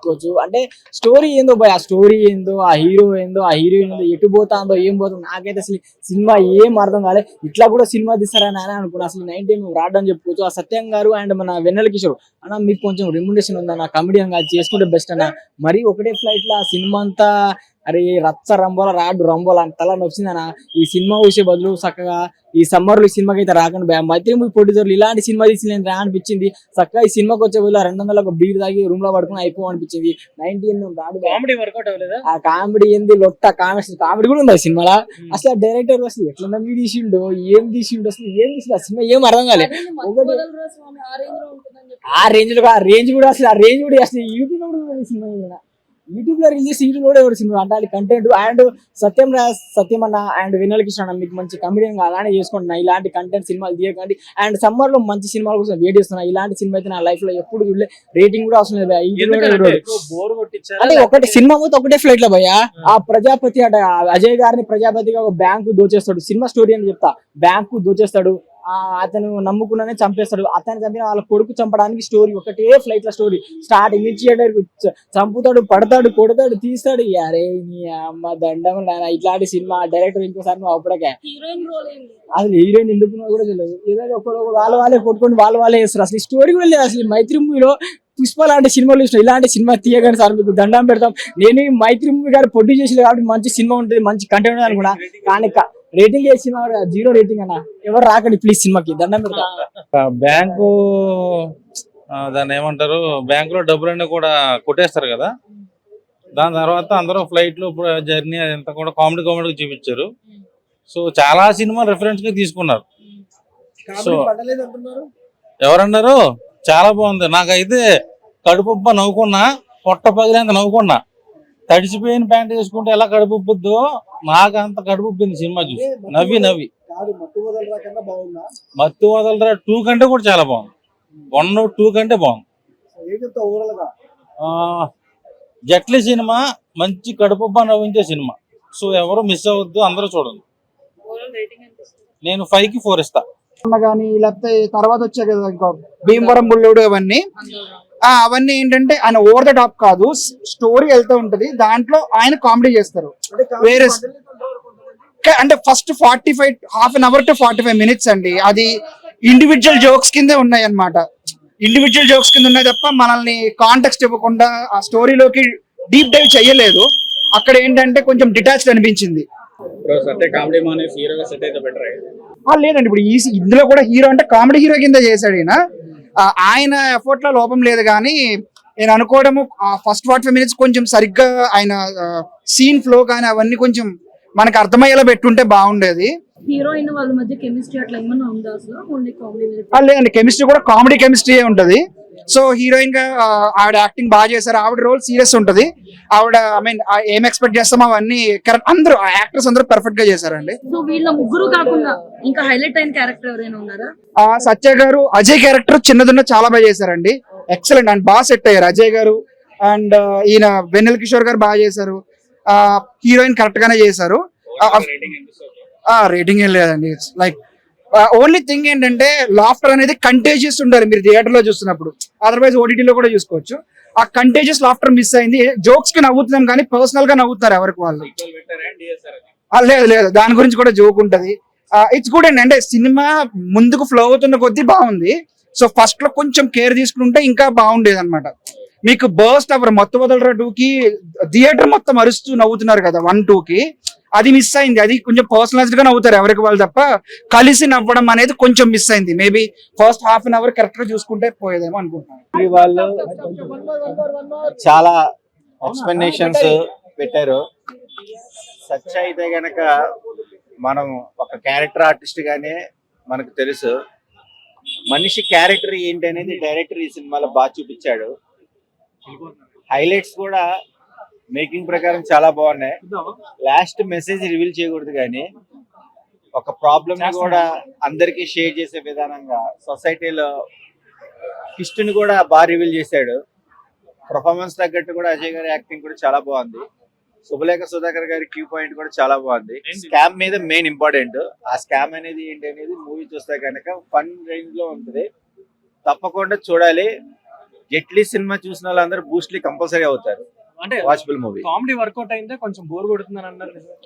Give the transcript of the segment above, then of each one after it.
చెప్పుకోవచ్చు. అంటే స్టోరీ ఏందో భయ్, ఆ స్టోరీ ఏందో, ఆ హీరో ఏందో, ఆ హీరోయిన్ ఏందో, ఎటు పోతాందో ఏం పోతుందో నాకైతే అసలు సినిమా ఏం అర్థం కాలే. ఇట్లా కూడా సినిమా తీస్తారని అని అనుకున్నా. అసలు 90 రావడం చెప్పుకోవచ్చు. ఆ సత్యం గారు అండ్ మన వెన్నెల కిషోర్ అన్న మీకు కొంచెం రెమ్యునరేషన్ ఉందన్న, కమెడియన్ గా చేసుకుంటే బెస్ట్ అన్న. మరి ఒకటే ఫ్లైట్ లో ఆ సినిమా అంతా అరే రచ్చ రంబోల రాడు రంబోల అంతలా నొచ్చిందన్న. ఈ సినిమా చూసే బదులు చక్కగా ఈ సమ్మర్ లో ఈ సినిమాకి అయితే రాకుండా మైత్రి మూవీ ప్రొడ్యూసర్లు ఇలాంటి సినిమా తీసి నేను రా అనిపించింది. చక్కగా ఈ సినిమాకి వచ్చే బదులు 200 ఒక బీర్ తాగి రూమ్ లో పడుకుని అయిపో అనిపించింది. 90 రాడు. కామెడీ వర్కౌట్ అవ్వలేదా? ఆ కామెడీ ఏంది లొట్ట కామెడీ కూడా ఉంది ఆ సినిమాలో. అసలు ఆ డైరెక్టర్ అసలు ఎట్లా నమ్మి తీసిండో ఏం తీసిండో అసలు ఏం తీసిండు ఆ సినిమా ఏం అర్థం కాలే. ఒకటి ఆ రేంజ్ కూడా అసలు యూట్యూబ్ లో కూడా సినిమా యూట్యూబ్ లో రిలీజ్ యూట్యూబ్ లో ఎవరు సినిమా అంటే కంటెంట్ అండ్ సత్యం అన్న అండ్ వెన్నెల కిషోర్ అన్న మీకు మంచి కమెడియన్ అలానే చేసుకుంటున్నా. ఇలాంటి కంటెంట్ సినిమాలు తీయకండి. అండ్ సమ్మర్ లో మంచి సినిమాల కోసం వెయిట్ చేస్తున్నా. ఇలాంటి సినిమా అయితే నా లైఫ్ లో ఎప్పుడు చూడలే. రేటింగ్ కూడా అవసరం లేదు. అంటే ఒకటి సినిమా మొత్తం ఒకటే ఫ్లైట్ లో భయ్యా. ఆ ప్రజాపతి అంటే అజయ్ గారిని ప్రజాపతిగా ఒక బ్యాంకు దోచేస్తాడు. సినిమా స్టోరీ అని చెప్తా. బ్యాంకు దోచేస్తాడు, అతను నమ్ముకున్నానే చంపేస్తాడు. అతను చంపిన వాళ్ళ కొడుకు చంపడానికి స్టోరీ. ఒకటే ఫ్లైట్ లో స్టోరీ. స్టార్టింగ్ నుంచి చంపుతాడు, పడతాడు, కొడతాడు, తీస్తాడు. అరే నీ అమ్మ దండం ఇట్లాంటి సినిమా డైరెక్టర్ ఇంకోసారి నువ్వు అప్పుడకే అసలు హీరోయిన్ ఎందుకు కూడా తెలియదు. ఏదో వాళ్ళే కొట్టుకొని వాళ్ళే చేస్తారు. అసలు స్టోరీ కూడా లేదు. అసలు మైత్రి మూవీలో పుష్ప లాంటి సినిమాలు చూసిన ఇలాంటి సినిమా తీయగానే సార్ మీకు దండం పెడతాం. నేను మైత్రి మూవీ గారు ప్రొడ్యూస్ చేసి కాబట్టి మంచి సినిమా ఉంటుంది, మంచి కంటెంట్ ఉంటుంది అనుకున్నా. కానీ రేటింగ్ ఏ సినిమా 0 రేటింగ్ అన్న. ఎవరు రాకండి ప్లీజ్ సినిమాకి దండం పెడతా. బ్యాంకు దాన్ని ఏమంటారు, బ్యాంకులో డబ్బులన్నీ కూడా కొట్టేస్తారు కదా. దాని తర్వాత అందరూ ఫ్లైట్ లో జర్నీ అదంతా కూడా కామెడీగా చూపించారు. సో చాలా సినిమా రిఫరెన్స్ గా తీసుకున్నారు. సో ఎవరన్నారు చాలా బాగుంది. నాకైతే కడుపుబ్బ నవ్వుకున్నా, పొట్ట పగిలేంత నవ్వుకున్నా. తడిసిపోయిన ప్యాంట్ వేసుకుంటే ఎలా కడుపుబ్బుద్దో నాకు అంత కడుపుబ్బింది సినిమా చూసి నవ్వి. మత్తు వదలరా 2 కంటే కూడా చాలా బాగుంది. 1, 2 కంటే బాగుంది. జట్లీ సినిమా మంచి కడుపుబ్బ నవ్వించే సినిమా. సో ఎవరు మిస్ అవ్వద్దు, అందరూ చూడండి. నేను 5కి 4 ఇస్తా. కానీ లేకపోతే తర్వాత వచ్చాయి కదా ఇంకా భీమవరం బుల్లుడు అవన్నీ ఏంటంటే ఆయన ఓవర్ ద టాప్ కాదు, స్టోరీ వెళ్తూ ఉంటది. దాంట్లో ఆయన కామెడీ చేస్తారు. వేరే అంటే first 45 half an hour to 45 minutes అండి. అది ఇండివిజువల్ జోక్స్ కిందే ఉన్నాయి అన్నమాట. ఇండివిజువల్ జోక్స్ కింద ఉన్నాయి తప్ప మనల్ని కాంటెక్స్ట్ ఇవ్వకుండా ఆ స్టోరీలోకి డీప్ డైవ్ చేయలేదు. అక్కడ ఏంటంటే కొంచెం డిటాచ్డ్ అనిపించింది. లేదండి, ఇప్పుడు ఇందులో కూడా హీరో అంటే కామెడీ హీరో కింద చేశాడు ఈయన. ఆయన ఎఫర్ట్ లో లోపం లేదు. కానీ నేను అనుకోవడము ఫస్ట్ 45 మినిట్స్ కొంచెం సరిగ్గా ఆయన సీన్ ఫ్లో కానీ అవన్నీ కొంచెం మనకు అర్థమయ్యేలా పెట్టుంటే బాగుండేది. హీరోయిన్ వాళ్ళ మధ్య కెమిస్ట్రీ అట్లా ఏమన్నా ఉందా అసలు? Only comedy? లేదండి, కెమిస్ట్రీ కూడా కామెడీ కెమిస్ట్రీ ఉంటది. సో హీరోయిన్ గా ఆవిడ యాక్టింగ్ బాగా చేశారు. ఆవిడ రోల్ సీరియస్ ఉంటది. ఆవిడ ఏం ఎక్స్పెక్ట్ చేస్తామో అవన్నీ కరెక్ట్. అందరూ యాక్టర్స్ అందరూ పర్ఫెక్ట్ గా చేశారండి. సో వీళ్ళ ముగ్గురు కాకుండా ఇంకా హైలైట్ అయిన క్యారెక్టర్ ఎవరైనా ఉన్నారా? సత్య గారు, అజయ్ క్యారెక్టర్ చిన్నదున్న చాలా బాగా చేశారండి. ఎక్సలెంట్ అండ్ బాగా సెట్ అయ్యారు అజయ్ గారు. అండ్ ఈయన వెన్నెల కిషోర్ గారు బాగా చేశారు. హీరోయిన్ కరెక్ట్ గానే చేశారు. రేటింగ్ ఏం లేదండి. ఇట్స్ లైక్ ఓన్లీ థింగ్ ఏంటంటే లాఫ్టర్ అనేది కంటేజియస్ ఉండాలి మీరు థియేటర్ లో చూస్తున్నప్పుడు. అదర్వైజ్ ఓటీటీలో కూడా చూసుకోవచ్చు. ఆ కంటేజియస్ లాఫ్టర్ మిస్ అయింది. జోక్స్ కి నవ్వుతున్నాం కానీ పర్సనల్ గా నవ్వుతారు ఎవరికి వాళ్ళు. లేదు, దాని గురించి కూడా జోక్ ఉంటది. ఇట్స్ గుడ్ అండి. అంటే సినిమా ముందుకు ఫ్లో అవుతున్న కొద్దీ బాగుంది. సో ఫస్ట్ లో కొంచెం కేర్ తీసుకుంటే ఇంకా బాగుండేది అనమాట. మీకు బర్స్ట్ అవర్ మత్తు వదలరా 2కి థియేటర్ మొత్తం అరుస్తూ నవ్వుతున్నారు కదా 1, 2కి. అది మిస్ అయింది. అది కొంచెం పర్సనలైజ్డ్ గా నవ్వుతారు ఎవరికి వాళ్ళు తప్ప కలిసి నవ్వడం అనేది కొంచెం మిస్ అయింది. Maybe first half an hour correct గా చూసుకుంటే పోయేదేమో అనుకుంటున్నాను. వాళ్ళు చాలా ఎక్స్ప్లెనేషన్స్ పెట్టారు. సత్య అయితే గనక మనం ఒక క్యారెక్టర్ ఆర్టిస్ట్ గానే మనకు తెలుసు. మనిషి క్యారెక్టర్ ఏంటి అనేది డైరెక్టర్ ఈ సినిమాలో బాగా చూపించాడు. హైలైట్స్ కూడా మేకింగ్ ప్రకారం చాలా బాగున్నాయి. లాస్ట్ మెసేజ్ రివీల్ చేయకూడదు కానీ ఒక ప్రాబ్లమ్ ని కూడా అందరికీ షేర్ చేసే విధానంగా సొసైటీలో హిస్టరీని కూడా బాగా రివీల్ చేశాడు. పర్ఫార్మెన్స్ తగ్గట్టు కూడా అజయ్ గారి యాక్టింగ్ కూడా చాలా బాగుంది. శుభలేఖ సుధాకర్ గారి క్యూ పాయింట్ కూడా చాలా బాగుంది. స్కామ్ మీద మెయిన్ ఇంపార్టెంట్. ఆ స్కామ్ అనేది ఏంటి అనేది మూవీ చూస్తే కనుక ఫన్ రేంజ్ లో ఉంటుంది. తప్పకుండా చూడాలి. జెట్లీ సినిమా చూసిన వాళ్ళందరూ బూస్ట్లీ కంపల్సరీ అవుతారు. అంటే వాచబుల్ మూవీ. కామెడీ వర్కౌట్ అయిందే, కొంచెం బోర్ కొడుతుందని అన్నారు నిజమే.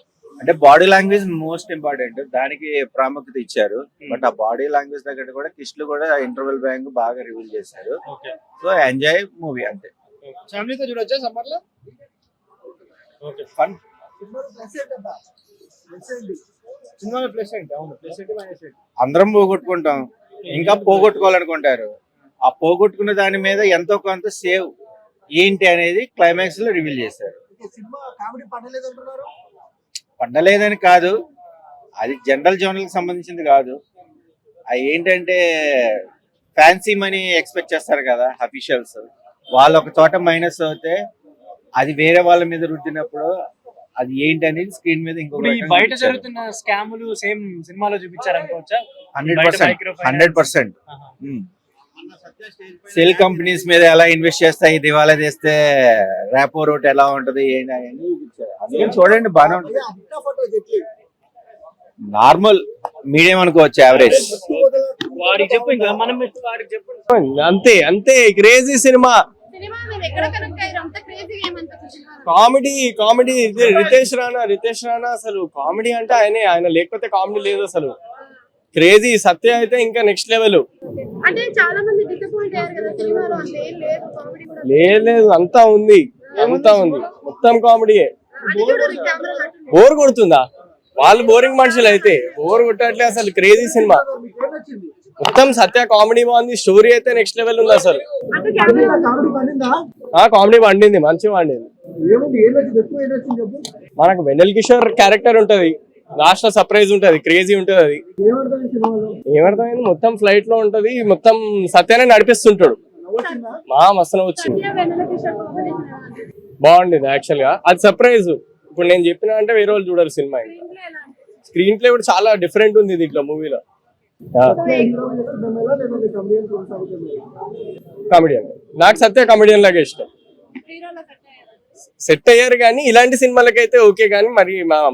అంటే బాడీ లాంగ్వేజ్ మోస్ట్ ఇంపార్టెంట్, దానికి ప్రాముఖ్యత ఇచ్చారు. బట్ ఆ బాడీ లాంగ్వేజ్ దగ్గర కూడా కిష్లు కూడా ఇంటర్వెల్ బ్యాంక్ బాగా రివీల్ చేశారు. ఓకే సో ఎంజాయ్ మూవీ అంతే. ఫ్యామిలీతో చూడొచ్చా సమ్మర్ లో? Okay fun. సినిమాలో ప్లస్ ఏంటి? అవును, ప్లస్ ఏంటి మైనస్ ఏంటి? అందరం పోగొట్టుకుంటాం, ఇంకా పోగొట్టుకోవాలనుకుంటారు. ఆ పోగొట్టుకున్న దాని మీద ఎంతో కొంత సేవ్ ఏంటి అనేది క్లైమాక్స్ లో రివీల్ చేశారు. పండలేదని కాదు, అది జనరల్ జోనల్ సంబంధించింది కాదు. అది ఏంటంటే ఫ్యాన్సీ మనీ ఎక్స్పెక్ట్ చేస్తారు కదా అఫీషియల్స్, వాళ్ళు ఒక చోట మైనస్ అవుతే అది వేరే వాళ్ళ మీద రుద్దినప్పుడు అది ఏంటి అనేది స్క్రీన్ మీద ఇంకొక ఇప్పుడు ఈ బయట జరుగుతున్న స్కాములు సేమ్ సినిమాలో చూపించారు అనుకోవచ్చా? 100%. సెల్ కంపెనీస్ మీద ఎలా ఇన్వెస్ట్ చేస్తాయి, దివాలా చేస్తే ర్యాపో రోట్ ఎలా ఉంటది ఏంటి అని చూపించారు. అందుకని చూడండి, బాగానే ఉంటుంది. నార్మల్ మీడియం అనుకోవచ్చు, యావరేజ్. వాడికి చెప్పు, ఇంకా మనం వాడికి చెప్పు. అంతే అంతే క్రేజీ సినిమా. కామెడీ ఇది రితేష్ రాణా అసలు కామెడీ అంటే ఆయన లేకపోతే కామెడీ లేదు అసలు. క్రేజీ. సత్య అయితే ఇంకా నెక్స్ట్ లెవెల్. అంటే చాలా మంది డిసప్పాయింట్ అయ్యారు కదా సినిమాలో, అంత ఏం లేదు కామెడీ కూడా. లేదు అంతా ఉంది మొత్తం కామెడీయే. బోర్ కొడుతుందా? వాళ్ళు బోరింగ్ మనుషులు అయితే బోర్ కొట్టట్లే అసలు. క్రేజీ సినిమా మొత్తం. సత్య కామెడీ బాగుంది, స్టోరీ అయితే నెక్స్ట్ లెవెల్ ఉంది అసలు. కామెడీ వండింది, మంచిగా వండింది. మనకు వెన్నెల కిషోర్ క్యారెక్టర్ ఉంటది, లాస్ట్ లో సర్ప్రైజ్ ఉంటది, క్రేజీ ఉంటది. అది ఏమర్థమైంది? మొత్తం ఫ్లైట్ లో ఉంటది, మొత్తం సత్యాన్ని నడిపిస్తుంటాడు. మస్తు వచ్చింది, బాగుండేది యాక్చువల్ గా. అది సర్ప్రైజ్. ఇప్పుడు నేను చెప్పిన అంటే వేరే వాళ్ళు చూడాలి సినిమా. స్క్రీన్ ప్లే కూడా చాలా డిఫరెంట్ ఉంది దీంట్లో మూవీలో. కామెడియన్ నాకు సత్య కామెడియన్ లాగా ఇష్టం. సెట్ అయ్యారు కానీ ఇలాంటి సినిమాలకైతే ఓకే, కానీ మరి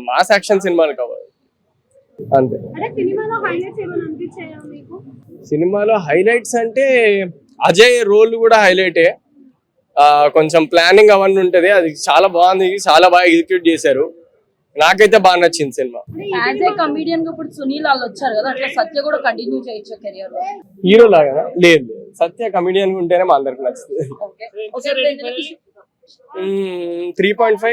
మాస్ యాక్షన్ సినిమాలు కావాలి అంతే. సినిమాలో హైలైట్స్ అంటే అజయ్ రోల్ కూడా హైలైటే. కొంచెం ప్లానింగ్ అవన్నీ ఉంటది, అది చాలా బాగుంది, చాలా బాగా ఎగ్జిక్యూట్ చేశారు. నాకైతే బాగా నచ్చింది సినిమా. యాజ్ ఏ కమెడియన్ గా ఇప్పుడు సునీల్ వాళ్ళు వచ్చారు కదా, అట్లా సత్య కూడా కంటిన్యూ చేయొచ్చు కెరియర్ లో. హీరో లాగా లేదు, సత్య కమెడియన్ ఉంటేనే మా అందరికి నచ్చుతుంది. 3.5